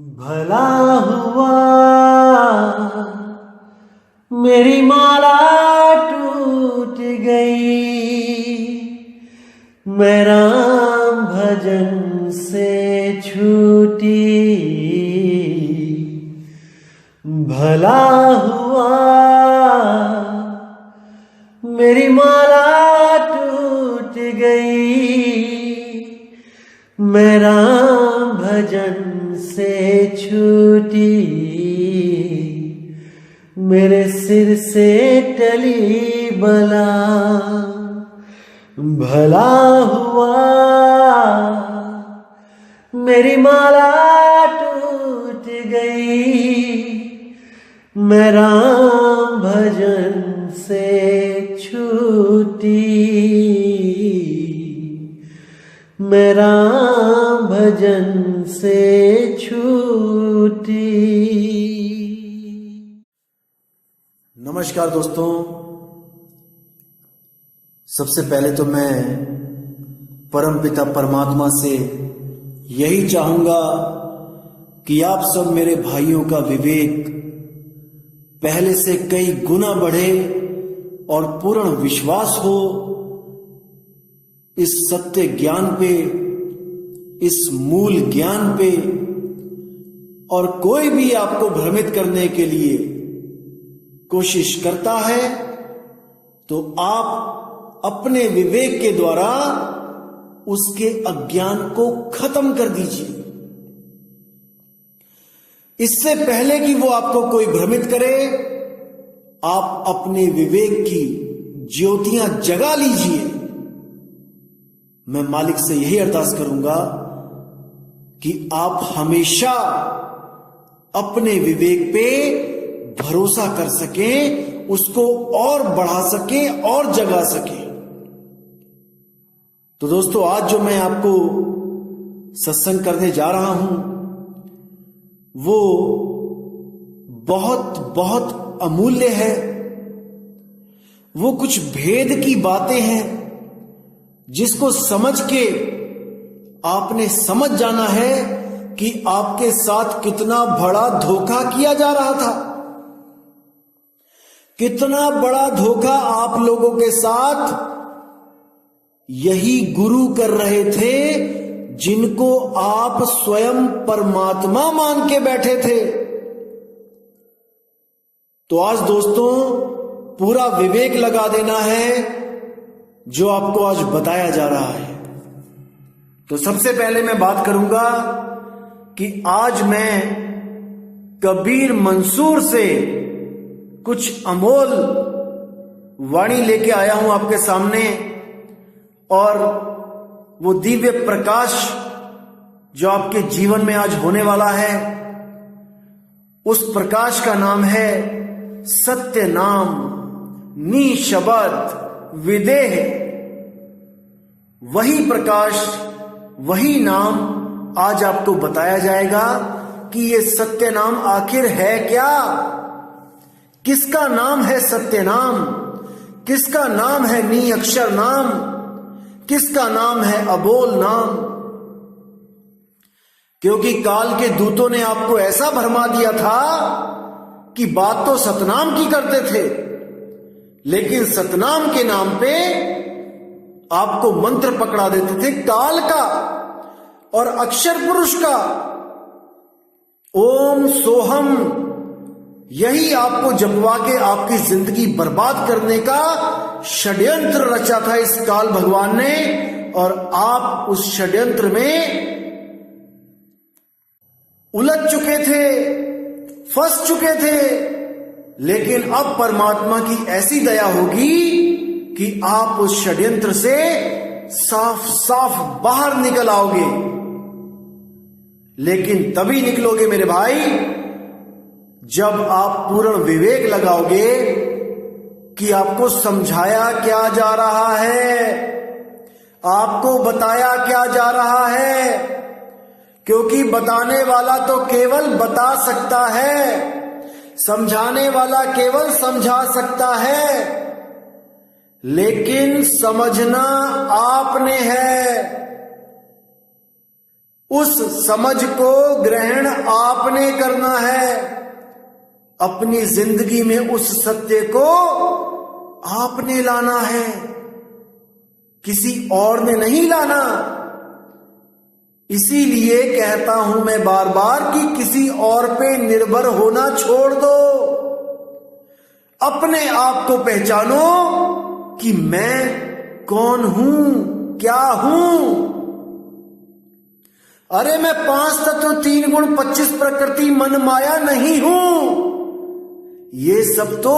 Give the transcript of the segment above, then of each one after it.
भला हुआ मेरी माला टूट गई, मैं राम भजन से छूटी। भला हुआ मेरी माला टूट गई, मैं राम भजन से छूटी। मेरे सिर से टली बला, भला हुआ मेरी माला टूट गई, मैं राम भजन से छूटी। मैं राम भजन से छूटी। नमस्कार दोस्तों, सबसे पहले तो मैं परमपिता परमात्मा से यही चाहूंगा कि आप सब मेरे भाइयों का विवेक पहले से कई गुना बढ़े और पूर्ण विश्वास हो इस सत्य ज्ञान पे, इस मूल ज्ञान पे। और कोई भी आपको भ्रमित करने के लिए कोशिश करता है तो आप अपने विवेक के द्वारा उसके अज्ञान को खत्म कर दीजिए। इससे पहले कि वो आपको कोई भ्रमित करे, आप अपने विवेक की ज्योतियां जगा लीजिए। मैं मालिक से यही अरदास करूंगा कि आप हमेशा अपने विवेक पे भरोसा कर सकें, उसको और बढ़ा सकें और जगा सकें। तो दोस्तों, आज जो मैं आपको सत्संग करने जा रहा हूं वो बहुत बहुत अमूल्य है। वो कुछ भेद की बातें हैं जिसको समझ के आपने समझ जाना है कि आपके साथ कितना बड़ा धोखा किया जा रहा था, कितना बड़ा धोखा आप लोगों के साथ यही गुरु कर रहे थे जिनको आप स्वयं परमात्मा मान के बैठे थे। तो आज दोस्तों, पूरा विवेक लगा देना है जो आपको आज बताया जा रहा है। तो सबसे पहले मैं बात करूंगा कि आज मैं कबीर मंसूर से कुछ अमोल वाणी लेके आया हूं आपके सामने। और वो दिव्य प्रकाश जो आपके जीवन में आज होने वाला है, उस प्रकाश का नाम है सत्य नाम निशब्द विदेह। वही प्रकाश, वही नाम आज आपको बताया जाएगा कि ये सत्य नाम आखिर है क्या। किसका नाम है सत्य नाम, किसका नाम है नी अक्षर नाम, किसका नाम है अबोल नाम। क्योंकि काल के दूतों ने आपको ऐसा भरमा दिया था कि बात तो सतनाम की करते थे, लेकिन सतनाम के नाम पे आपको मंत्र पकड़ा देते थे काल का और अक्षर पुरुष का। ओम सोहम, यही आपको जपवा के आपकी जिंदगी बर्बाद करने का षड्यंत्र रचा था इस काल भगवान ने। और आप उस षड्यंत्र में उलझ चुके थे, फंस चुके थे। लेकिन अब परमात्मा की ऐसी दया होगी कि आप उस षड्यंत्र से साफ साफ बाहर निकल आओगे। लेकिन तभी निकलोगे मेरे भाई जब आप पूर्ण विवेक लगाओगे कि आपको समझाया क्या जा रहा है, आपको बताया क्या जा रहा है। क्योंकि बताने वाला तो केवल बता सकता है, समझाने वाला केवल समझा सकता है, लेकिन समझना आपने है। उस समझ को ग्रहण आपने करना है। अपनी जिंदगी में उस सत्य को आपने लाना है, किसी और ने नहीं लाना। इसीलिए कहता हूं मैं बार बार कि किसी और पे निर्भर होना छोड़ दो। अपने आप को पहचानो कि मैं कौन हूं, क्या हूं। अरे मैं 5 तत्व 3 गुण 25 प्रकृति मन माया नहीं हूं। ये सब तो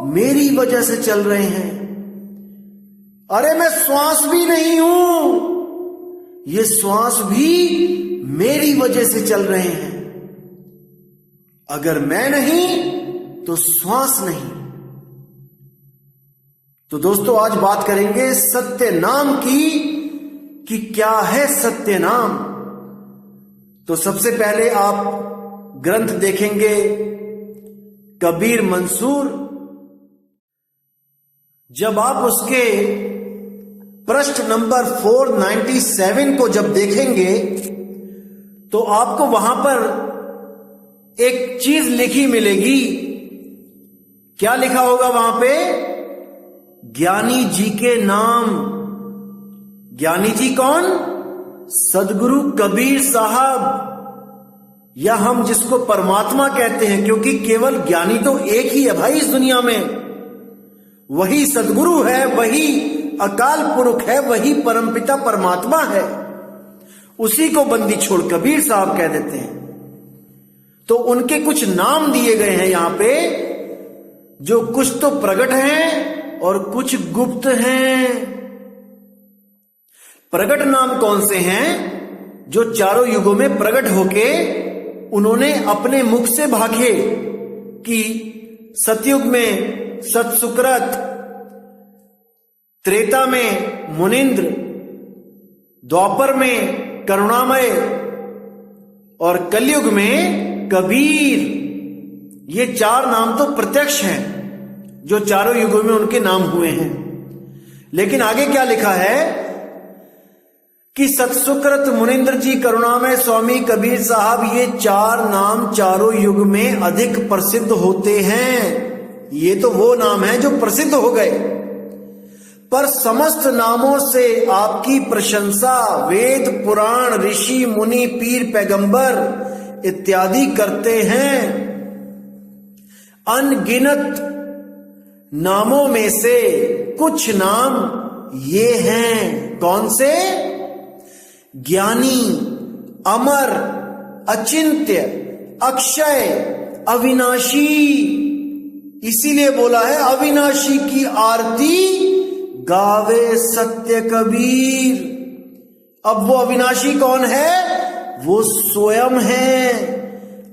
मेरी वजह से चल रहे हैं। अरे मैं श्वास भी नहीं हूं, ये श्वास भी मेरी वजह से चल रहे हैं। अगर मैं नहीं तो श्वास नहीं। तो दोस्तों आज बात करेंगे सत्य नाम की कि क्या है सत्य नाम। तो सबसे पहले आप ग्रंथ देखेंगे कबीर मंसूर। जब आप उसके पृष्ठ नंबर 497 को जब देखेंगे तो आपको वहां पर एक चीज लिखी मिलेगी। क्या लिखा होगा वहां पे? ज्ञानी जी के नाम। ज्ञानी जी कौन? सदगुरु कबीर साहब, या हम जिसको परमात्मा कहते हैं, क्योंकि केवल ज्ञानी तो एक ही है भाई इस दुनिया में। वही सदगुरु है, वही अकाल पुरुष है, वही परमपिता परमात्मा है। उसी को बंदी छोड़ कबीर साहब कह देते हैं। तो उनके कुछ नाम दिए गए हैं यहां पे, जो कुछ तो प्रकट हैं और कुछ गुप्त हैं। प्रकट नाम कौन से हैं? जो चारों युगों में प्रकट होके उन्होंने अपने मुख से भागे कि सतयुग में सतसुक्रत, त्रेता में मुनिंद्र, द्वापर में करुणामय और कलयुग में कबीर। ये 4 नाम तो प्रत्यक्ष हैं जो चारों युगों में उनके नाम हुए हैं। लेकिन आगे क्या लिखा है कि सतसुक्रत, मुनिंद्र जी, करुणामय, स्वामी कबीर साहब, ये 4 नाम चारों युग में अधिक प्रसिद्ध होते हैं। ये तो वो नाम है जो प्रसिद्ध हो गए, पर समस्त नामों से आपकी प्रशंसा वेद पुराण ऋषि मुनि पीर पैगंबर इत्यादि करते हैं। अनगिनत नामों में से कुछ नाम ये हैं। कौन से? ज्ञानी, अमर, अचिंत्य, अक्षय, अविनाशी। इसीलिए बोला है अविनाशी की आरती गावे सत्य कबीर। अब वो अविनाशी कौन है? वो स्वयं है।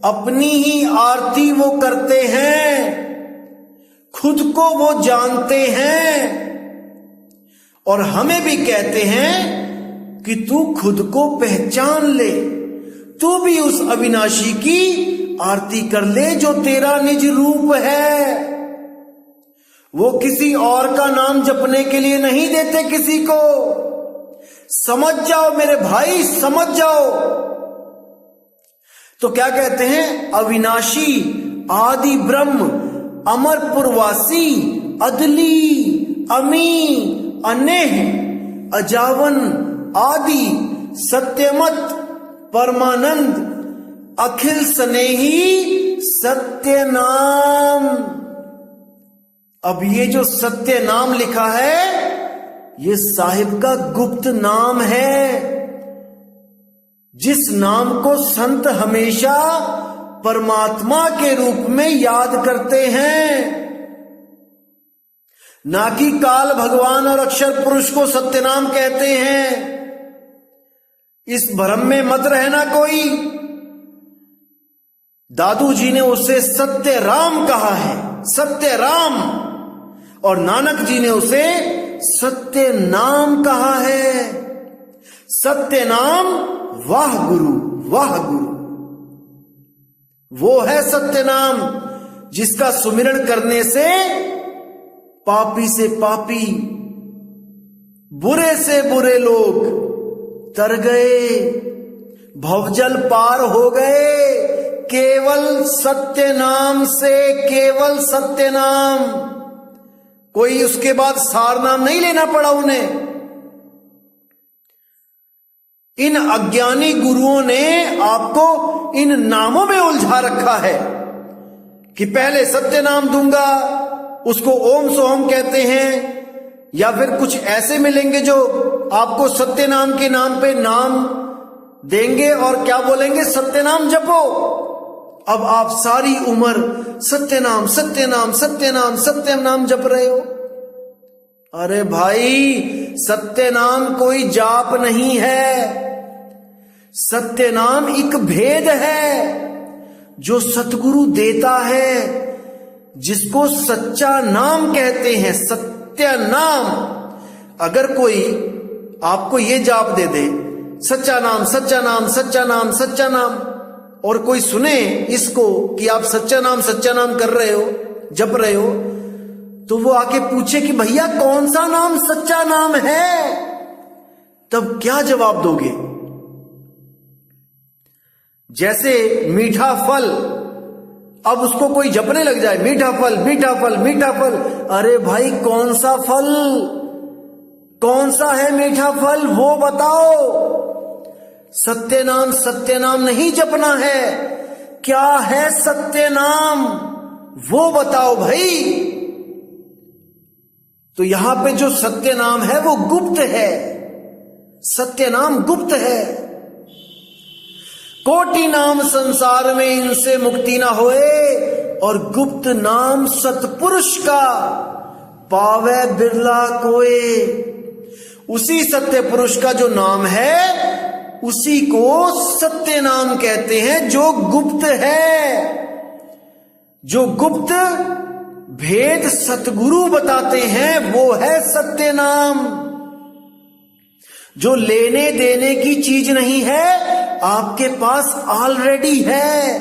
अपनी ही आरती वो करते हैं, खुद को वो जानते हैं और हमें भी कहते हैं कि तू खुद को पहचान ले, तू भी उस अविनाशी की आरती कर ले जो तेरा निज रूप है। वो किसी और का नाम जपने के लिए नहीं देते किसी को। समझ जाओ मेरे भाई, समझ जाओ। तो क्या कहते हैं? अविनाशी, आदि ब्रह्म, अमरपुरवासी, अदली, अमी, अनेह, अजावन, आदि, सत्यमत, परमानंद, अखिल स्नेही, सत्य नाम। अब ये जो सत्य नाम लिखा है ये साहिब का गुप्त नाम है, जिस नाम को संत हमेशा परमात्मा के रूप में याद करते हैं, ना कि काल भगवान और अक्षर पुरुष को सत्यनाम कहते हैं। इस भ्रम में मत रहना कोई। दादू जी ने उसे सत्य राम कहा है, सत्य राम, और नानक जी ने उसे सत्य नाम कहा है। सत्य नाम वाह गुरु, वाह गुरु। वो है सत्य नाम जिसका सुमिरन करने से पापी से पापी, बुरे से बुरे लोग तर गए, भवजल पार हो गए केवल सत्य नाम से, केवल सत्य नाम। कोई उसके बाद सार नाम नहीं लेना पड़ा उन्हें। इन अज्ञानी गुरुओं ने आपको इन नामों में उलझा रखा है कि पहले सत्य नाम दूंगा, उसको ओम सोहम कहते हैं, या फिर कुछ ऐसे मिलेंगे जो आपको सत्य नाम के नाम पे नाम देंगे और क्या बोलेंगे, सत्य नाम जपो। अब आप सारी उम्र सत्य नाम सत्य नाम सत्य नाम सत्य नाम जप रहे हो। अरे भाई, सत्य नाम कोई जाप नहीं है। सत्य नाम एक भेद है जो सतगुरु देता है, जिसको सच्चा नाम कहते हैं, सत्य नाम। अगर कोई आपको ये जाप दे दे, सच्चा नाम सच्चा नाम सच्चा नाम सच्चा नाम, और कोई सुने इसको कि आप सच्चा नाम कर रहे हो, जप रहे हो, तो वो आके पूछे कि भैया कौन सा नाम सच्चा नाम है, तब क्या जवाब दोगे? जैसे मीठा फल, अब उसको कोई जपने लग जाए, मीठा फल मीठा फल मीठा फल। अरे भाई, कौन सा फल, कौन सा है मीठा फल, वो बताओ। सत्य नाम नहीं जपना है। क्या है सत्य नाम, वो बताओ भाई। तो यहां पे जो सत्य नाम है वो गुप्त है, सत्य नाम गुप्त है। कोटि नाम संसार में इनसे मुक्ति ना होए, और गुप्त नाम सतपुरुष का पावे बिरला कोए। उसी सत्य पुरुष का जो नाम है उसी को सत्य नाम कहते हैं, जो गुप्त है। जो गुप्त भेद सतगुरु बताते हैं वो है सत्य नाम। जो लेने देने की चीज नहीं है, आपके पास ऑलरेडी है।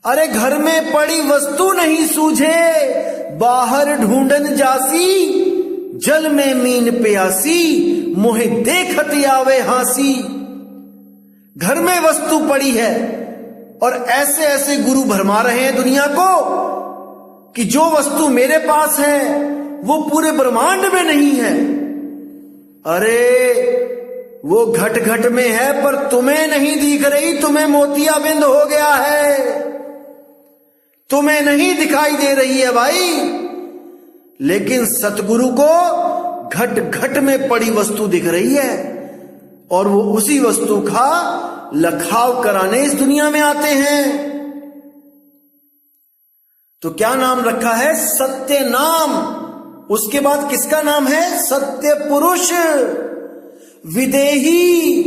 अरे घर में पड़ी वस्तु नहीं सूझे, बाहर ढूंढन जासी, जल में मीन प्यासी, मोहे देखत आवे हासी। घर में वस्तु पड़ी है और ऐसे ऐसे गुरु भरमा रहे हैं दुनिया को कि जो वस्तु मेरे पास है वो पूरे ब्रह्मांड में नहीं है। अरे वो घट घट में है पर तुम्हें नहीं दिख रही, तुम्हें मोतियाबिंद हो गया है, तुम्हें नहीं दिखाई दे रही है भाई। लेकिन सतगुरु को घट घट में पड़ी वस्तु दिख रही है और वो उसी वस्तु का लखाव कराने इस दुनिया में आते हैं। तो क्या नाम रखा है? सत्य नाम। उसके बाद किसका नाम है? सत्य पुरुष, विदेही,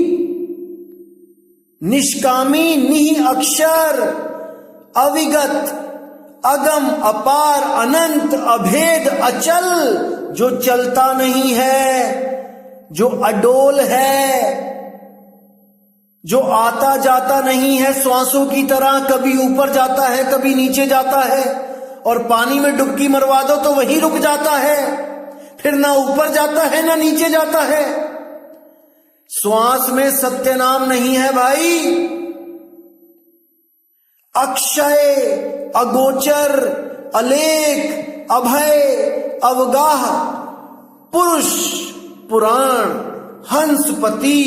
निष्कामी, निहि अक्षर, अविगत, अगम, अपार, अनंत, अभेद, अचल, जो चलता नहीं है, जो अडोल है, जो आता जाता नहीं है श्वासों की तरह, कभी ऊपर जाता है कभी नीचे जाता है, और पानी में डुबकी मरवा दो तो वहीं रुक जाता है, फिर ना ऊपर जाता है ना नीचे जाता है। श्वास में सत्य नाम नहीं है भाई। अक्षय, अगोचर, अलेख, अभय, अवगाह, पुरुष, पुराण, हंसपति,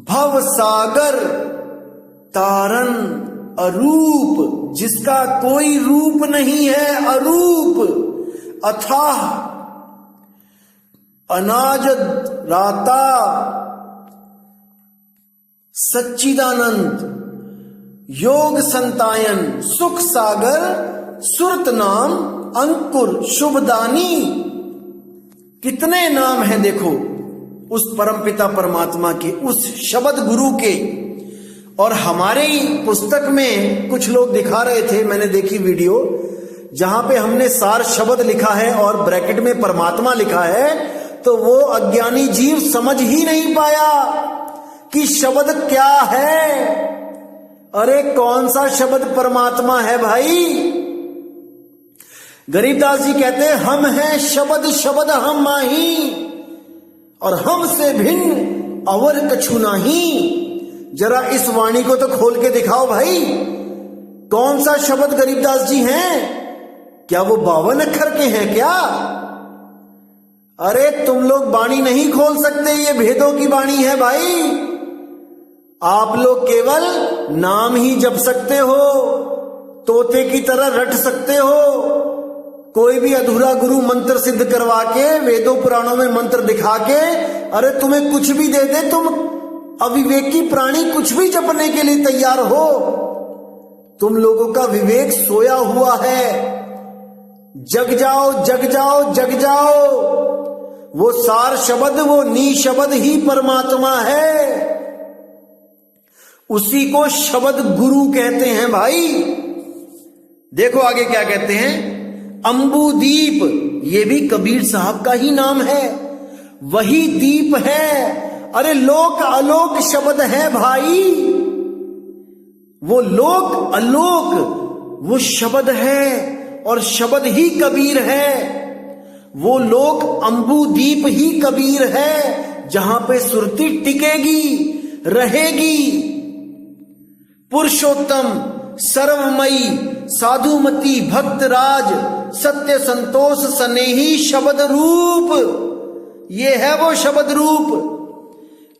भव सागर, तारन, अरूप, जिसका कोई रूप नहीं है, अरूप, अथाह, अनाज राता, सच्चिदानंद, योग संतायन, सुख सागर, सुरत नाम, अंकुर, शुभदानी। कितने नाम हैं देखो उस परमपिता परमात्मा के, उस शब्द गुरु के। और हमारे पुस्तक में कुछ लोग दिखा रहे थे, मैंने देखी वीडियो, जहां पे हमने सार शब्द लिखा है और ब्रैकेट में परमात्मा लिखा है, तो वो अज्ञानी जीव समझ ही नहीं पाया कि शब्द क्या है। अरे कौन सा शब्द परमात्मा है भाई? गरीबदास जी कहते हैं हम हैं शब्द, शब्द हम माही, और हमसे भिन्न अवर कछु नाही। जरा इस वाणी को तो खोल के दिखाओ भाई, कौन सा शब्द गरीबदास जी हैं? क्या वो 52 अक्षर के हैं क्या? अरे तुम लोग वाणी नहीं खोल सकते, ये भेदों की वाणी है भाई। आप लोग केवल नाम ही जप सकते हो, तोते की तरह रट सकते हो। कोई भी अधूरा गुरु मंत्र सिद्ध करवा के, वेदों पुराणों में मंत्र दिखा के, अरे तुम्हें कुछ भी दे दे, तुम अविवेकी प्राणी कुछ भी जपने के लिए तैयार हो। तुम लोगों का विवेक सोया हुआ है। जग जाओ, जग जाओ, जग जाओ। वो सार शब्द, वो नी शब्द ही परमात्मा है। उसी को शब्द गुरु कहते हैं भाई। देखो आगे क्या कहते हैं, अंबुदीप, ये भी कबीर साहब का ही नाम है, वही दीप है। अरे लोक अलोक शब्द है भाई, वो लोक अलोक वो शब्द है, और शब्द ही कबीर है। वो लोक अंबुदीप ही कबीर है, जहां पे सुरती टिकेगी, रहेगी। पुरुषोत्तम, सर्वमयी, साधुमती, भक्तराज, सत्य संतोष स्नेही शब्द रूप, ये है वो शब्द रूप।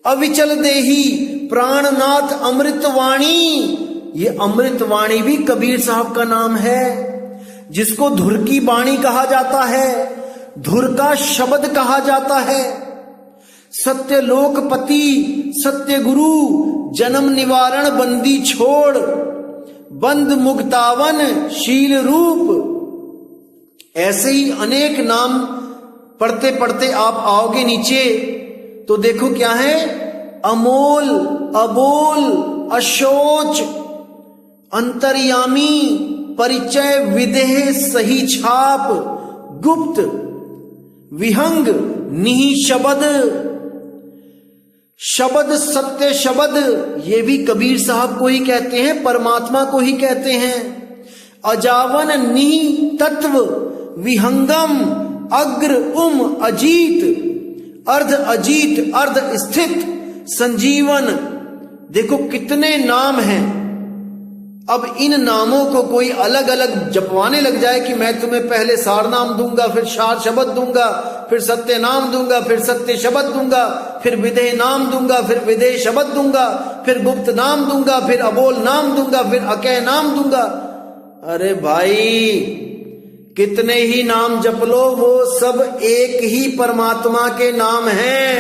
अविचल देही, प्राणनाथ, अमृतवाणी, ये अमृतवाणी भी कबीर साहब का नाम है, जिसको धुर की वाणी कहा जाता है, धुर का शब्द कहा जाता है। सत्य लोकपति, सत्य गुरु, जन्म निवारण, बंदी छोड़, बंद मुक्तावन, शील रूप। ऐसे ही अनेक नाम पढ़ते पढ़ते आप आओगे नीचे तो देखो क्या है, अमोल, अबोल, अशोच, अंतर्यामी, परिचय, विदेह, सही छाप, गुप्त, विहंग, निहि शब्द, शब्द, सत्य शब्द, ये भी कबीर साहब को ही कहते हैं, परमात्मा को ही कहते हैं। अजावन, नि तत्व, विहंगम, अग्र, अजीत, अर्ध अजीत, अर्ध स्थित, संजीवन। देखो कितने नाम हैं। अब इन नामों को कोई अलग अलग जपवाने लग जाए कि मैं तुम्हें पहले सार नाम दूंगा, फिर सार शब्द दूंगा, फिर सत्य नाम दूंगा, फिर सत्य शब्द दूंगा, फिर विदेह नाम दूंगा, फिर विदेह शब्द दूंगा, फिर गुप्त नाम दूंगा, फिर अबोल नाम दूंगा, फिर अकय नाम दूंगा। अरे भाई कितने ही नाम जप लो, वो सब एक ही परमात्मा के नाम हैं।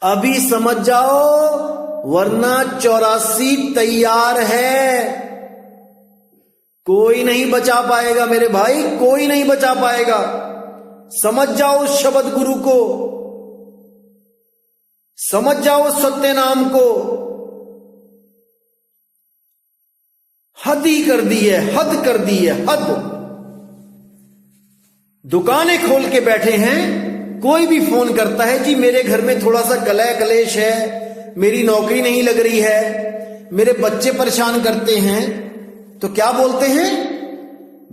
अभी समझ जाओ, वरना 84 तैयार है। कोई नहीं बचा पाएगा मेरे भाई, कोई नहीं बचा पाएगा। समझ जाओ शब्द गुरु को, समझ जाओ सत्य नाम को। हद ही कर दी है, हद कर दी है, हद। दुकानें खोल के बैठे हैं, कोई भी फोन करता है जी मेरे घर में थोड़ा सा कलह कलेश है, मेरी नौकरी नहीं लग रही है, मेरे बच्चे परेशान करते हैं, तो क्या बोलते हैं,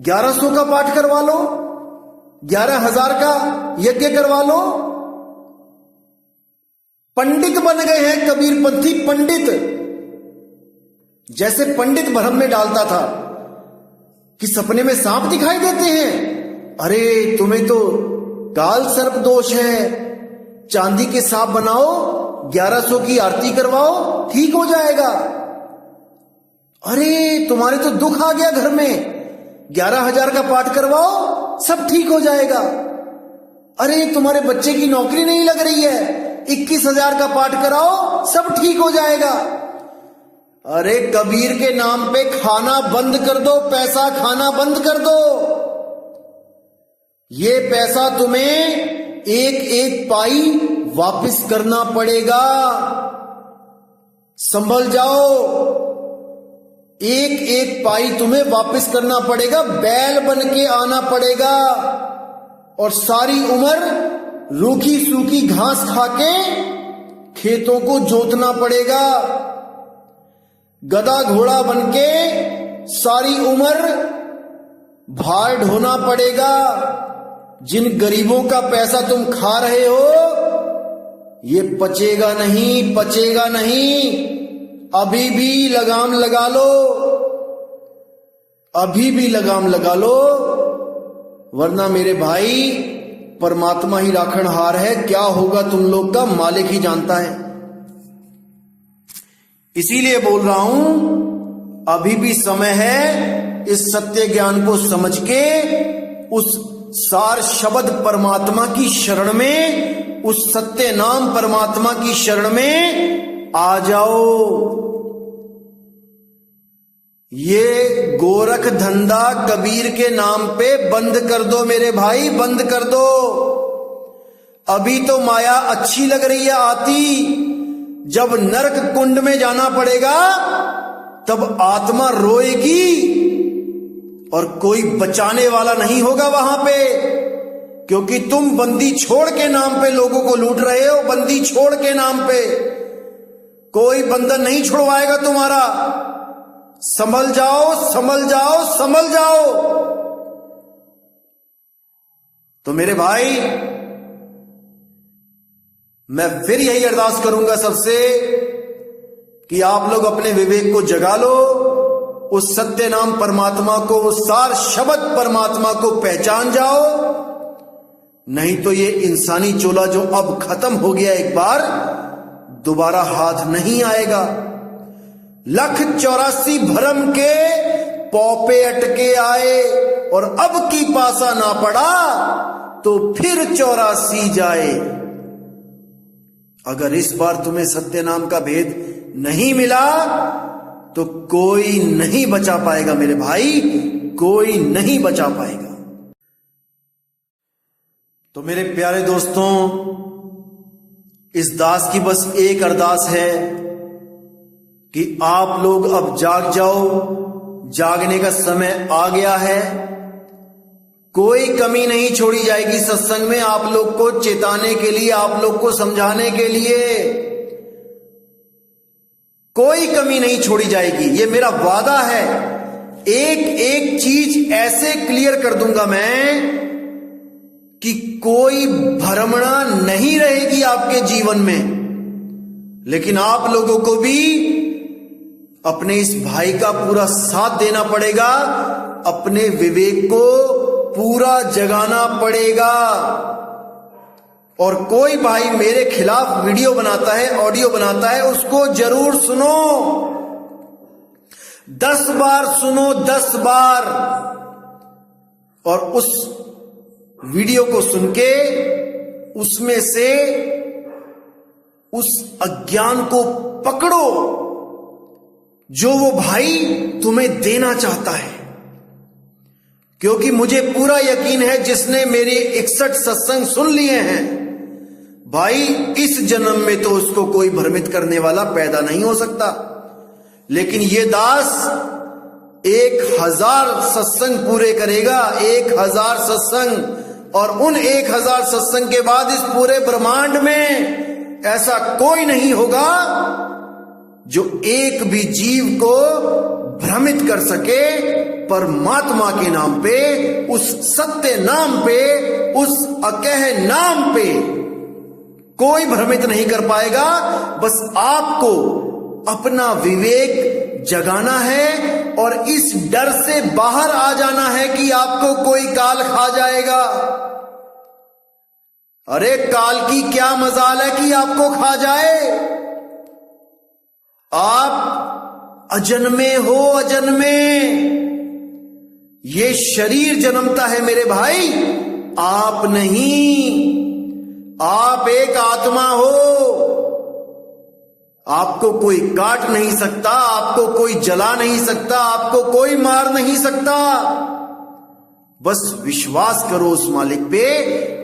1100 का पाठ करवा लो, 11,000 का यज्ञ करवा लो। पंडित बन गए हैं कबीरपंथी, पंडित। जैसे पंडित भ्रम में डालता था कि सपने में सांप दिखाई देते हैं, अरे तुम्हें तो काल सर्प दोष है, चांदी के सांप बनाओ, 1100 की आरती करवाओ, ठीक हो जाएगा। अरे तुम्हारे तो दुख आ गया घर में, 11,000 का पाठ करवाओ, सब ठीक हो जाएगा। अरे तुम्हारे बच्चे की नौकरी नहीं लग रही है, 21,000 का पाठ कराओ, सब ठीक हो जाएगा। अरे कबीर के नाम पे खाना बंद कर दो, पैसा खाना बंद कर दो। ये पैसा तुम्हें एक एक पाई वापस करना पड़ेगा। संभल जाओ, एक एक पाई तुम्हें वापस करना पड़ेगा, बैल बन के आना पड़ेगा, और सारी उम्र रूखी सूखी घास खाके खेतों को जोतना पड़ेगा। गधा घोड़ा बनके सारी उम्र भार ढोना पड़ेगा। जिन गरीबों का पैसा तुम खा रहे हो, ये पचेगा नहीं, पचेगा नहीं। अभी भी लगाम लगा लो, अभी भी लगाम लगा लो, वरना मेरे भाई परमात्मा ही राखणहार है। क्या होगा तुम लोग का मालिक ही जानता है। इसीलिए बोल रहा हूं, अभी भी समय है इस सत्य ज्ञान को समझ के उस सार शब्द परमात्मा की शरण में, उस सत्य नाम परमात्मा की शरण में आ जाओ। ये गोरख धंधा कबीर के नाम पे बंद कर दो मेरे भाई, बंद कर दो। अभी तो माया अच्छी लग रही है आती, जब नरक कुंड में जाना पड़ेगा तब आत्मा रोएगी और कोई बचाने वाला नहीं होगा वहां पे, क्योंकि तुम बंदी छोड़ के नाम पे लोगों को लूट रहे हो। बंदी छोड़ के नाम पे कोई बंधन नहीं छुड़वाएगा तुम्हारा। संभल जाओ, संभल जाओ, संभल जाओ। तो मेरे भाई, मैं फिर यही अरदास करूंगा सबसे कि आप लोग अपने विवेक को जगा लो, उस सत्य नाम परमात्मा को, उस सार शब्द परमात्मा को पहचान जाओ। नहीं तो ये इंसानी चोला जो अब खत्म हो गया एक बार, दोबारा हाथ नहीं आएगा। 184 भरम के पौपे अटके आए और अब की पासा ना पड़ा तो फिर 84 जाए। अगर इस बार तुम्हें सत्य नाम का भेद नहीं मिला तो कोई नहीं बचा पाएगा मेरे भाई, कोई नहीं बचा पाएगा। तो मेरे प्यारे दोस्तों, इस दास की बस एक अरदास है कि आप लोग अब जाग जाओ। जागने का समय आ गया है। कोई कमी नहीं छोड़ी जाएगी सत्संग में, आप लोग को चेताने के लिए, आप लोग को समझाने के लिए कोई कमी नहीं छोड़ी जाएगी। ये मेरा वादा है। एक एक चीज ऐसे क्लियर कर दूंगा मैं कि कोई भ्रमणा नहीं रहेगी आपके जीवन में। लेकिन आप लोगों को भी अपने इस भाई का पूरा साथ देना पड़ेगा, अपने विवेक को पूरा जगाना पड़ेगा। और कोई भाई मेरे खिलाफ वीडियो बनाता है, ऑडियो बनाता है, उसको जरूर सुनो, 10 बार सुनो, 10 बार। और उस वीडियो को सुन के उसमें से उस अज्ञान को पकड़ो जो वो भाई तुम्हें देना चाहता है। क्योंकि मुझे पूरा यकीन है, जिसने मेरे 61 सत्संग सुन लिए हैं भाई, इस जन्म में तो उसको कोई भ्रमित करने वाला पैदा नहीं हो सकता। लेकिन ये दास 1000 सत्संग पूरे करेगा, 1000 सत्संग। और उन 1000 सत्संग के बाद इस पूरे ब्रह्मांड में ऐसा कोई नहीं होगा जो एक भी जीव को भ्रमित कर सके। परमात्मा के नाम पे, उस सत्य नाम पे, उस अकह नाम पे कोई भ्रमित नहीं कर पाएगा। बस आपको अपना विवेक जगाना है और इस डर से बाहर आ जाना है कि आपको कोई काल खा जाएगा। अरे काल की क्या मजाल है कि आपको खा जाए। आप अजन्मे हो, अजन्मे। ये शरीर जन्मता है मेरे भाई, आप नहीं। आप एक आत्मा हो। आपको कोई काट नहीं सकता, आपको कोई जला नहीं सकता, आपको कोई मार नहीं सकता। बस विश्वास करो उस मालिक पे,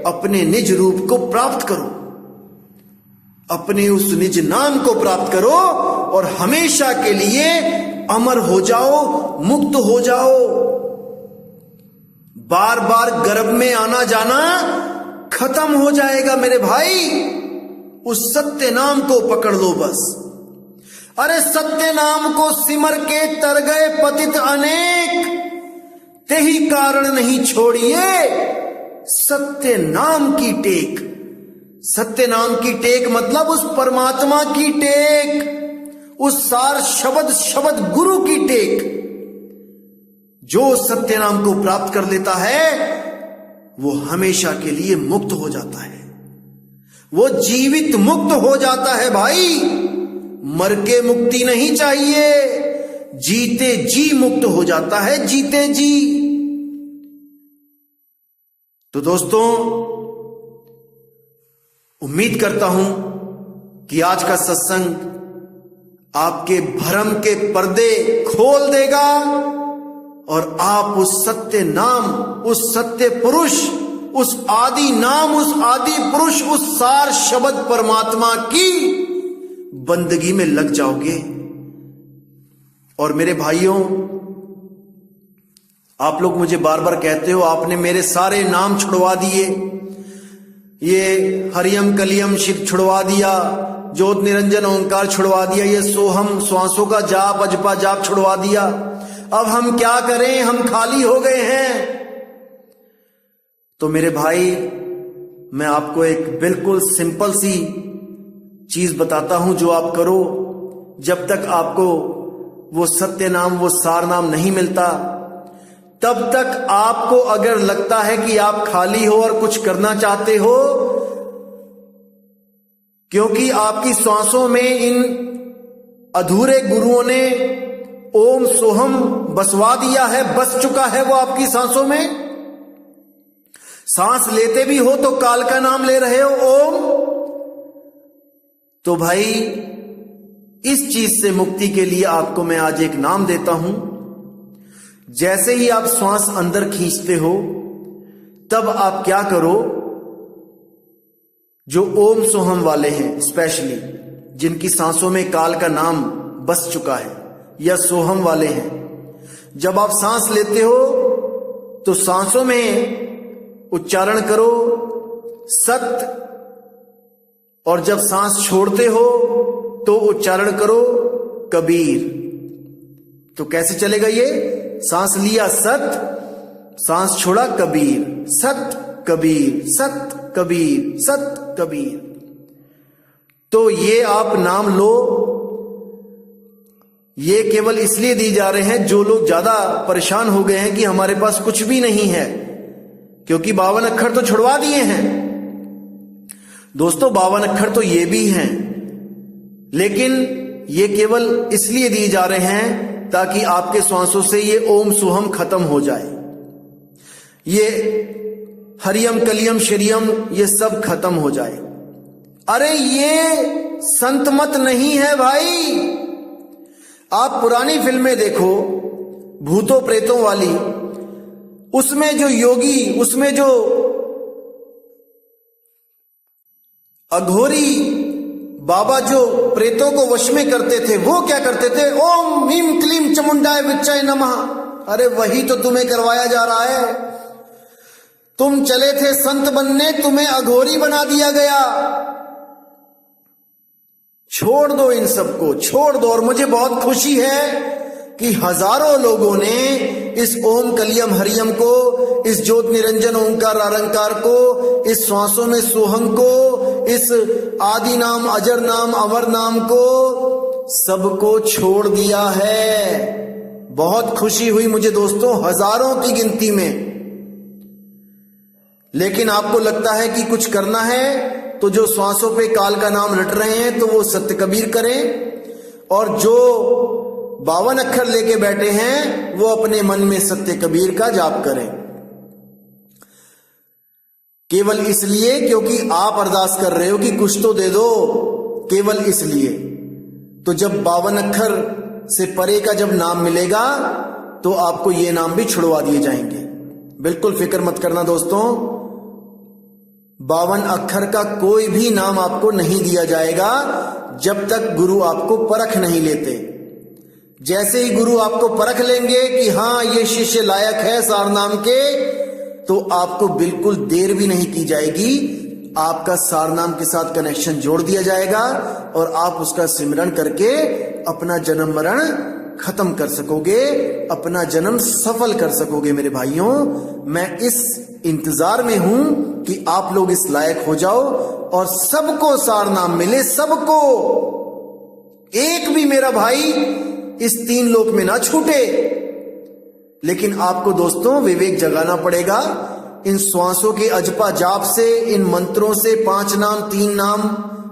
अपने निज रूप को प्राप्त करो, अपने उस निज नाम को प्राप्त करो और हमेशा के लिए अमर हो जाओ, मुक्त हो जाओ। बार बार गर्भ में आना जाना खत्म हो जाएगा मेरे भाई। उस सत्य नाम को पकड़ लो बस। अरे सत्य नाम को सिमर के तर गए पतित अनेक, तेहि कारण नहीं छोड़िए सत्य नाम की टेक। सत्य नाम की टेक मतलब उस परमात्मा की टेक, उस सार शब्द गुरु की टेक। जो सत्य नाम को प्राप्त कर लेता है वो हमेशा के लिए मुक्त हो जाता है, वो जीवित मुक्त हो जाता है भाई। मर के मुक्ति नहीं चाहिए, जीते जी मुक्त हो जाता है, जीते जी। तो दोस्तों, उम्मीद करता हूं कि आज का सत्संग आपके भ्रम के पर्दे खोल देगा और आप उस सत्य नाम, उस सत्य पुरुष, उस आदि नाम, उस आदि पुरुष, उस सार शब्द परमात्मा की बंदगी में लग जाओगे। और मेरे भाइयों, आप लोग मुझे बार बार कहते हो आपने मेरे सारे नाम छुड़वा दिए, ये हरियम कलियम शिव छुड़वा दिया, ज्योत निरंजन ओंकार छुड़वा दिया, ये सोहम श्वासों का जाप अजपा जाप छुड़वा दिया, अब हम क्या करें, हम खाली हो गए हैं। तो मेरे भाई, मैं आपको एक बिल्कुल सिंपल सी चीज बताता हूं जो आप करो। जब तक आपको वो सत्य नाम, वो सार नाम नहीं मिलता, तब तक आपको अगर लगता है कि आप खाली हो और कुछ करना चाहते हो, क्योंकि आपकी सांसों में इन अधूरे गुरुओं ने ओम सोहम बसवा दिया है, बस चुका है वो आपकी सांसों में। सांस लेते भी हो तो काल का नाम ले रहे हो, ओम। तो भाई, इस चीज से मुक्ति के लिए आपको मैं आज एक नाम देता हूं। जैसे ही आप श्वास अंदर खींचते हो, तब आप क्या करो, जो ओम सोहम वाले हैं, स्पेशली जिनकी सांसों में काल का नाम बस चुका है, या सोहम वाले हैं, जब आप सांस लेते हो तो सांसों में उच्चारण करो सत्य, और जब सांस छोड़ते हो तो उच्चारण करो कबीर। तो कैसे चलेगा ये? सांस लिया सत्य, सांस छोड़ा कबीर, सत्य कबीर, सत्य कबीर, सत्य कबीर। तो ये आप नाम लो। ये केवल इसलिए दी जा रहे हैं जो लोग ज्यादा परेशान हो गए हैं कि हमारे पास कुछ भी नहीं है, क्योंकि 52 अक्षर तो छुड़वा दिए हैं दोस्तों। 52 अक्षर तो ये भी हैं, लेकिन ये केवल इसलिए दिए जा रहे हैं ताकि आपके श्वासों से ये ओम सोहम खत्म हो जाए, ये हरियम कलियम शरियम ये सब खत्म हो जाए। अरे ये संत मत नहीं है भाई। आप पुरानी फिल्में देखो, भूतों प्रेतों वाली, उसमें जो योगी, उसमें जो अघोरी बाबा जो प्रेतों को वश में करते थे, वो क्या करते थे? ओम ह्रीम क्लीम चमुंडाय विच्चाय नमः। अरे वही तो तुम्हें करवाया जा रहा है। तुम चले थे संत बनने, तुम्हें अघोरी बना दिया गया। छोड़ दो इन सबको, छोड़ दो। और मुझे बहुत खुशी है कि हजारों लोगों ने इस ओम कलियम हरियम को, इस ज्योत निरंजन ओंकार निरंकार को, इस श्वासों में सोहम को, इस आदि नाम, अजर नाम, अमर नाम को, सबको छोड़ दिया है। बहुत खुशी हुई मुझे दोस्तों, हजारों की गिनती में। लेकिन आपको लगता है कि कुछ करना है तो जो श्वासों पे काल का नाम रट रहे हैं तो वो सत्य कबीर करें, और जो 52 अक्षर लेके बैठे हैं वो अपने मन में सत्य कबीर का जाप करें। केवल इसलिए क्योंकि आप अरदास कर रहे हो कि कुछ तो दे दो, केवल इसलिए। तो जब 52 अक्षर से परे का जब नाम मिलेगा तो आपको ये नाम भी छुड़वा दिए जाएंगे। बिल्कुल फिक्र मत करना दोस्तों, 52 अक्षर का कोई भी नाम आपको नहीं दिया जाएगा जब तक गुरु आपको परख नहीं लेते। जैसे ही गुरु आपको परख लेंगे कि हाँ ये शिष्य लायक है सार नाम के, तो आपको बिल्कुल देर भी नहीं की जाएगी, आपका सार नाम के साथ कनेक्शन जोड़ दिया जाएगा और आप उसका सिमरन करके अपना जन्म मरण खत्म कर सकोगे, अपना जन्म सफल कर सकोगे। मेरे भाइयों, मैं इस इंतजार में हूं कि आप लोग इस लायक हो जाओ और सबको सार नाम मिले, सबको। एक भी मेरा भाई इस 3 लोक में ना छूटे। लेकिन आपको दोस्तों विवेक जगाना पड़ेगा। इन श्वासों के अजपा जाप से, इन मंत्रों से, 5 नाम 3 नाम,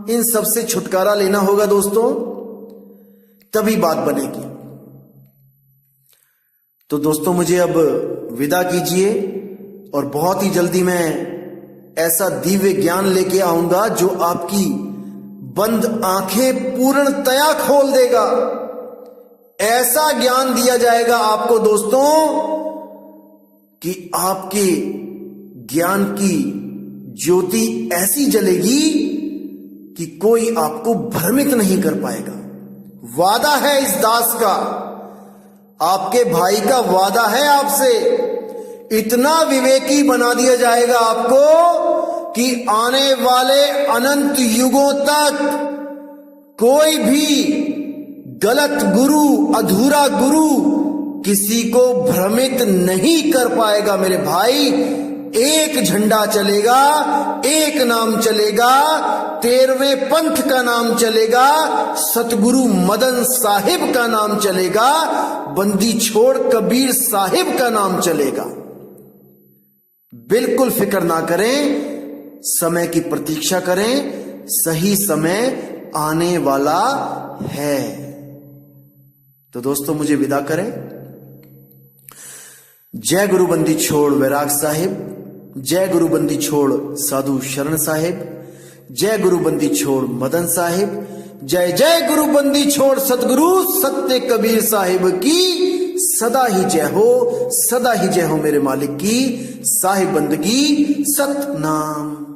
इन सब से छुटकारा लेना होगा दोस्तों, तभी बात बनेगी। तो दोस्तों मुझे अब विदा कीजिए और बहुत ही जल्दी मैं ऐसा दिव्य ज्ञान लेके आऊंगा जो आपकी बंद आंखें पूर्णतया खोल देगा। ऐसा ज्ञान दिया जाएगा आपको दोस्तों कि आपके ज्ञान की ज्योति ऐसी जलेगी कि कोई आपको भ्रमित नहीं कर पाएगा। वादा है इस दास का, आपके भाई का वादा है आपसे। इतना विवेकी बना दिया जाएगा आपको कि आने वाले अनंत युगों तक कोई भी गलत गुरु, अधूरा गुरु किसी को भ्रमित नहीं कर पाएगा मेरे भाई। एक झंडा चलेगा, एक नाम चलेगा, 13वें पंथ का नाम चलेगा, सतगुरु मदन साहिब का नाम चलेगा, बंदी छोड़ कबीर साहिब का नाम चलेगा। बिल्कुल फिक्र ना करें, समय की प्रतीक्षा करें, सही समय आने वाला है। तो दोस्तों मुझे विदा करें। जय गुरु बंदी छोड़ वैराग साहिब, जय गुरु बंदी छोड़ साधु शरण साहिब, जय गुरु बंदी छोड़ मदन साहिब, जय जय गुरु बंदी छोड़ सतगुरु सत्य कबीर साहिब की सदा ही जय हो, सदा ही जय हो मेरे मालिक की। साहिब बंदगी सतनाम।